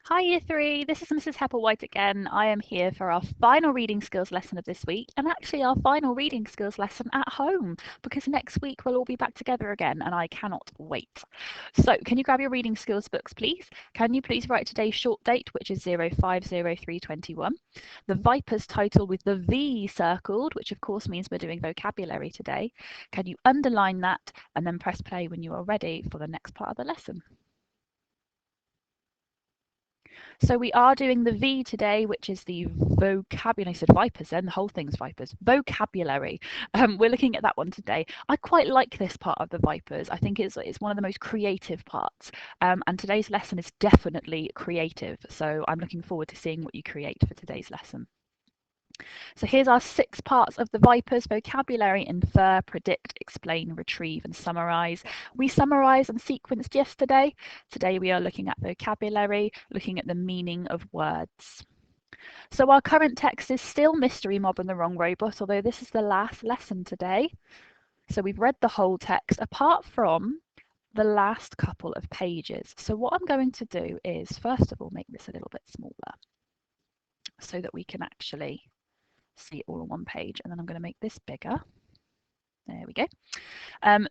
Hi Year 3, this is Mrs. Hepplewhite again. I am here for our final reading skills lesson of this week and actually our final reading skills lesson at home because next week we'll all be back together again and I cannot wait. So can you grab your reading skills books please? Can you please write today's short date, which is 050321, the Vipers title with the V circled, which of course means we're doing vocabulary today. Can you underline that and then press play when you are ready for the next part of the lesson? So we are doing the V today, which is the vocabulary. I said vipers then, the whole thing's vipers. Vocabulary. We're looking at that one today. I quite like this part of the vipers. I think it's one of the most creative parts. And today's lesson is definitely creative. So I'm looking forward to seeing what you create for today's lesson. So here's our 6 parts of the Vipers: vocabulary, infer, predict, explain, retrieve, and summarize. We summarized and sequenced yesterday. Today we are looking at vocabulary, looking at the meaning of words. So our current text is still Mystery Mob and the Wrong Robot, although this is the last lesson today. So we've read the whole text apart from the last couple of pages. So what I'm going to do is, first of all, make this a little bit smaller so that we can actually see it all on one page, and then I'm going to make this bigger. There we go.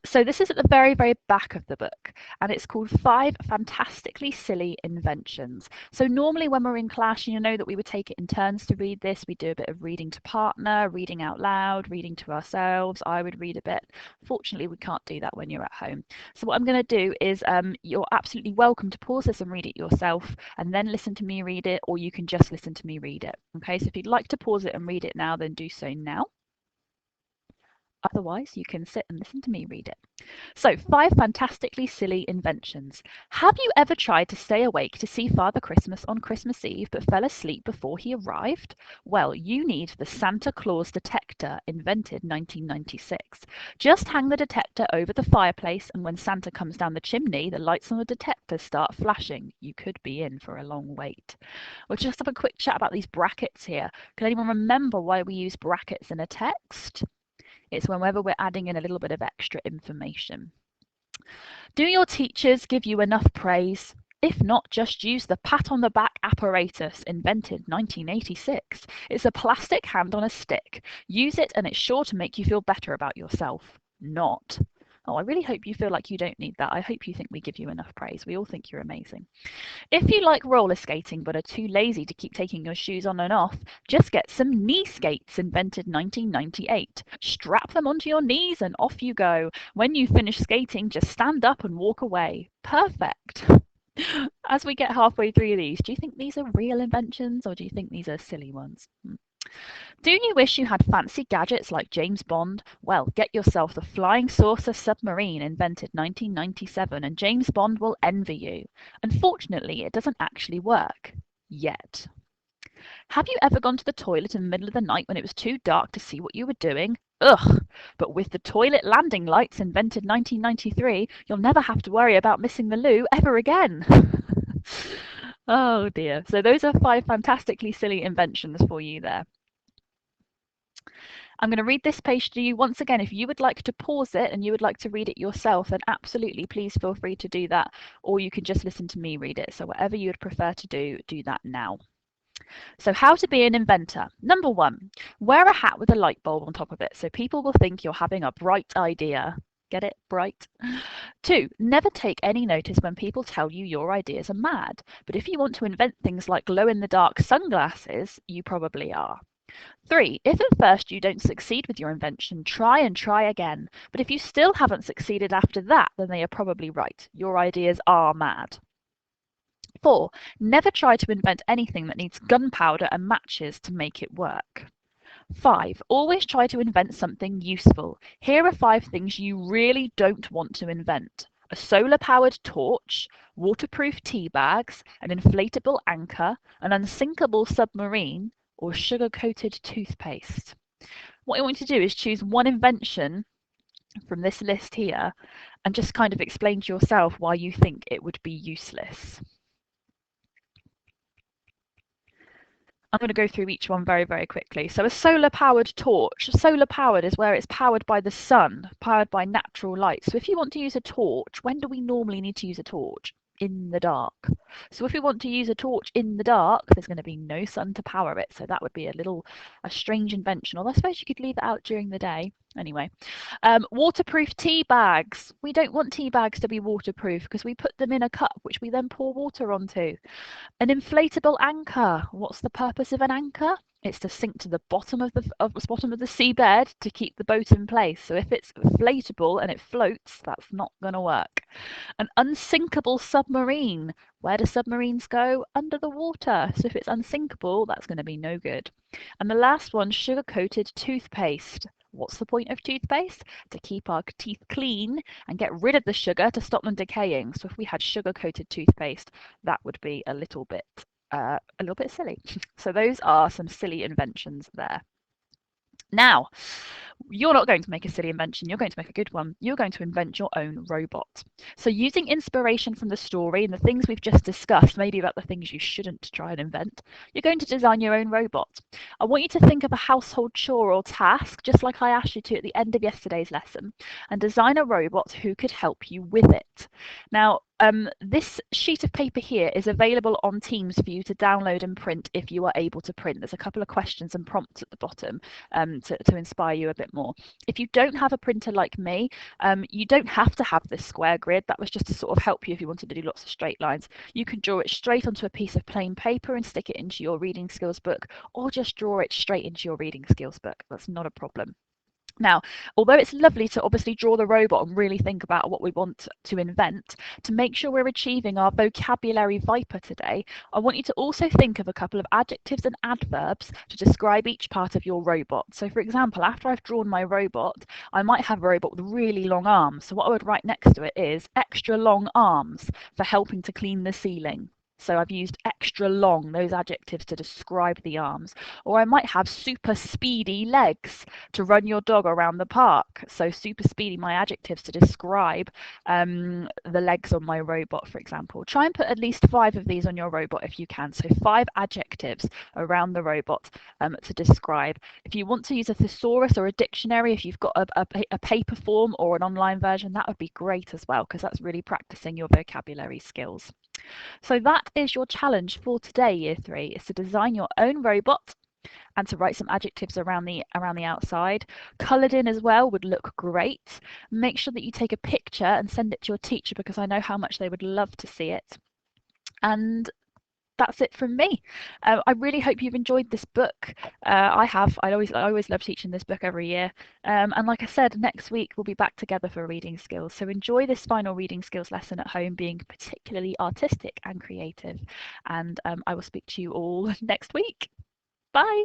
So this is at the very, very back of the book, and it's called 5 Fantastically Silly Inventions. So normally when we're in class, you know that we would take it in turns to read this. We do a bit of reading to partner, reading out loud, reading to ourselves. I would read a bit. Fortunately, we can't do that when you're at home. So what I'm going to do is you're absolutely welcome to pause this and read it yourself, and then listen to me read it, or you can just listen to me read it. Okay, so if you'd like to pause it and read it now, then do so now. Otherwise, you can sit and listen to me read it. So, 5 fantastically silly inventions. Have you ever tried to stay awake to see Father Christmas on Christmas Eve but fell asleep before he arrived? Well, you need the Santa Claus Detector, invented 1996. Just hang the detector over the fireplace, and when Santa comes down the chimney, the lights on the detector start flashing. You could be in for a long wait. We'll just have a quick chat about these brackets here. Can anyone remember why we use brackets in a text? It's whenever we're adding in a little bit of extra information. Do your teachers give you enough praise? If not, just use the pat on the back apparatus, invented 1986. It's a plastic hand on a stick. Use it and it's sure to make you feel better about yourself. Not. Oh, I really hope you feel like you don't need that. I hope you think we give you enough praise. We all think you're amazing. If you like roller skating but are too lazy to keep taking your shoes on and off, just get some knee skates, invented 1998. Strap them onto your knees and off you go. When you finish skating, just stand up and walk away. Perfect. As we get halfway through these, do you think these are real inventions or do you think these are silly ones? Do you wish you had fancy gadgets like James Bond? Well, get yourself the Flying Saucer Submarine, invented 1997, and James Bond will envy you. Unfortunately, it doesn't actually work. Yet. Have you ever gone to the toilet in the middle of the night when it was too dark to see what you were doing? Ugh! But with the toilet landing lights, invented 1993, you'll never have to worry about missing the loo ever again. Oh dear. So those are 5 fantastically silly inventions for you there. I'm going to read this page to you once again. If you would like to pause it and you would like to read it yourself, then absolutely please feel free to do that, or you can just listen to me read it. So whatever you would prefer to do, do that now. So how to be an inventor. Number 1, wear a hat with a light bulb on top of it so people will think you're having a bright idea. Get it? Bright. 2, never take any notice when people tell you your ideas are mad. But if you want to invent things like glow-in-the-dark sunglasses, you probably are. 3, if at first you don't succeed with your invention, try and try again. But if you still haven't succeeded after that, then they are probably right. Your ideas are mad. 4, never try to invent anything that needs gunpowder and matches to make it work. 5, always try to invent something useful. Here are 5 things you really don't want to invent: a solar-powered torch, waterproof tea bags, an inflatable anchor, an unsinkable submarine, or sugar-coated toothpaste. What you want to do is choose one invention from this list here and just kind of explain to yourself why you think it would be useless. I'm going to go through each one very, very quickly. So a solar-powered torch. Solar-powered is where it's powered by the sun, powered by natural light. So if you want to use a torch, when do we normally need to use a torch? in the dark. So if we want to use a torch in the dark, there's going to be no sun to power it. So that would be a strange invention. Although I suppose you could leave it out during the day. Anyway, waterproof tea bags. We don't want tea bags to be waterproof because we put them in a cup which we then pour water onto. An inflatable anchor. What's the purpose of an anchor? It's to sink to the bottom of the seabed to keep the boat in place. So if it's inflatable and it floats, that's not going to work. An unsinkable submarine. Where do submarines go? Under the water. So if it's unsinkable, that's going to be no good. And the last one, sugar-coated toothpaste. What's the point of toothpaste? To keep our teeth clean and get rid of the sugar to stop them decaying. So if we had sugar-coated toothpaste, that would be a little bit silly. So those are some silly inventions there. Now, you're not going to make a silly invention, you're going to make a good one. You're going to invent your own robot. So using inspiration from the story and the things we've just discussed, maybe about the things you shouldn't try and invent, you're going to design your own robot. I want you to think of a household chore or task, just like I asked you to at the end of yesterday's lesson, and design a robot who could help you with it. Now, this sheet of paper here is available on Teams for you to download and print if you are able to print. There's a couple of questions and prompts at the bottom to inspire you a bit more. If you don't have a printer like me, you don't have to have this square grid. That was just to sort of help you if you wanted to do lots of straight lines. You can draw it straight onto a piece of plain paper and stick it into your reading skills book, or just draw it straight into your reading skills book. That's not a problem. Now, although it's lovely to obviously draw the robot and really think about what we want to invent, to make sure we're achieving our vocabulary viper today, I want you to also think of a couple of adjectives and adverbs to describe each part of your robot. So for example, after I've drawn my robot, I might have a robot with really long arms. So what I would write next to it is extra long arms for helping to clean the ceiling. So I've used extra long, those adjectives to describe the arms. Or I might have super speedy legs to run your dog around the park. So super speedy, my adjectives to describe the legs on my robot, for example. Try and put at least 5 of these on your robot if you can. So 5 adjectives around the robot to describe. If you want to use a thesaurus or a dictionary, if you've got a paper form or an online version, that would be great as well, because that's really practicing your vocabulary skills. So that is your challenge for today, Year 3, is to design your own robot and to write some adjectives around the outside. Coloured in as well would look great. Make sure that you take a picture and send it to your teacher, because I know how much they would love to see it. And that's it from me. I really hope you've enjoyed this book. I have. I always love teaching this book every year. And like I said, next week we'll be back together for reading skills. So enjoy this final reading skills lesson at home, being particularly artistic and creative. And I will speak to you all next week. Bye.